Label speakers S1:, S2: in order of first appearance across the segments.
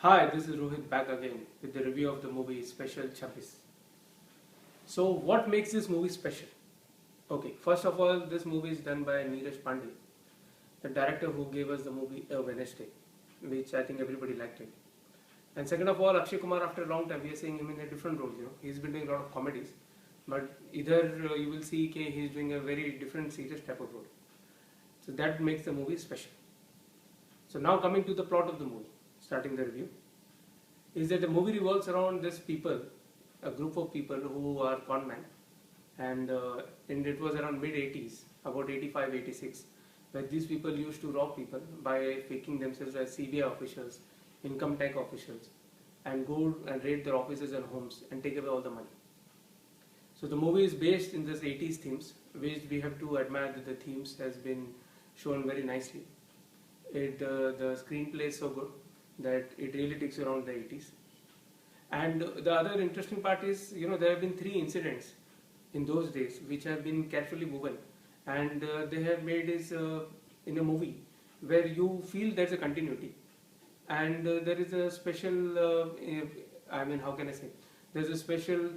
S1: Hi, this is Rohit back again with the review of the movie Special 26. So, what makes this movie special? Okay, first of all, this movie is done by Neeraj Pandey, the director who gave us the movie A Wednesday, which I think everybody liked it. And second of all, Akshay Kumar, after a long time, we are seeing him in a different role. He's been doing a lot of comedies, but either you will see he's doing a very different serious type of role. So that makes the movie special. So now coming to the plot of the movie, starting the review, is that the movie revolves around this people, a group of people who are conmen, and it was around mid 80s, about 85, 86, where these people used to rob people by faking themselves as CBI officials, income tax officials, and go and raid their offices and homes and take away all the money. So the movie is based in this 80s themes, which we have to admire that the themes has been shown very nicely. The screenplay is so good that it really takes you around the 80s. And the other interesting part is, there have been 3 incidents in those days which have been carefully woven, and they have made this in a movie where you feel there's a continuity, and there is a special, how can I say, there's a special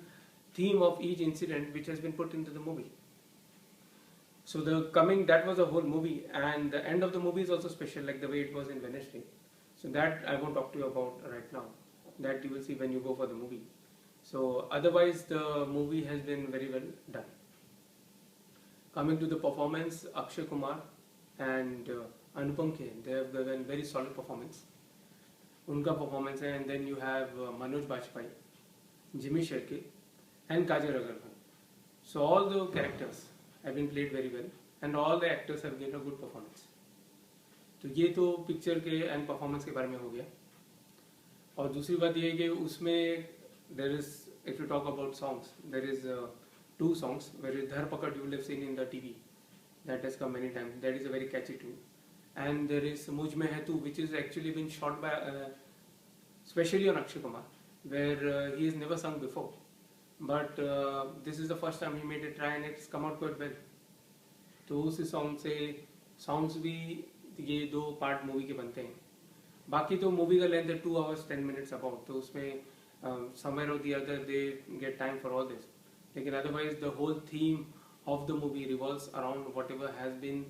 S1: theme of each incident which has been put into the movie. So that was the whole movie, and the end of the movie is also special, like the way it was in Wednesday. So that I won't talk to you about right now. That you will see when you go for the movie. So otherwise the movie has been very well done. Coming to the performance, Akshay Kumar and Anupam Kher, they have given very solid performance. Unka performance, and then you have Manoj Bajpayee, Jimmy Sherke, and Kajal Agarwal. So all the characters have been played very well, and all the actors have given a good performance. तो ये तो picture के and performance के बारे में हो गया. और दूसरी बात ये है कि उसमें there is, if you talk about songs, there is 2 songs where is धरपकड़ you will have seen in the TV, that has come many times. That is a very catchy tune. And there is मुझ में है तू, which is actually been shot by especially on Akshay Kumar, where he has never sung before, but this is the first time he made a try and it's come out quite well. तो उस song से songs भी ये 2 part movie के बनते हैं. बाकी तो मूवी का लेंथ है 2 hours 10 minutes अबाउट, तो उसमें somewhere or the other they get time for all this. लेकिन otherwise the whole theme of the movie revolves around whatever has been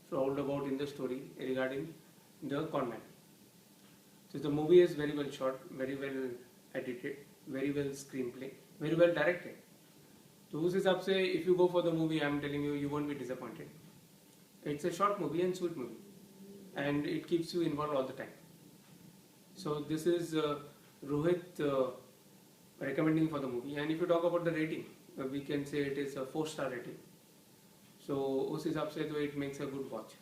S1: told about in the story regarding the conman. So the movie is very well shot, very well edited, very well screenplay, very well directed. तो उस हिसाब से if you go for the movie, I am telling you, you won't be disappointed. It's a short movie and sweet movie, and it keeps you involved all the time. So this is Rohit recommending for the movie. And if you talk about the rating, we can say it is a 4-star rating. So उस हिसाब से तो it makes a good watch.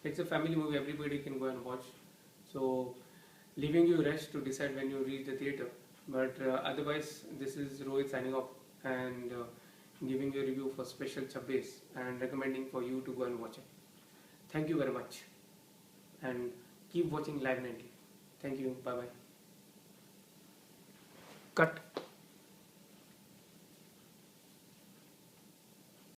S1: It's a family movie, everybody can go and watch. So leaving you rest to decide when you reach the theater. But otherwise, this is Rohit signing off and giving you a review for Special 26 and recommending for you to go and watch it. Thank you very much, and keep watching Live 90. Thank you. Bye bye. Cut.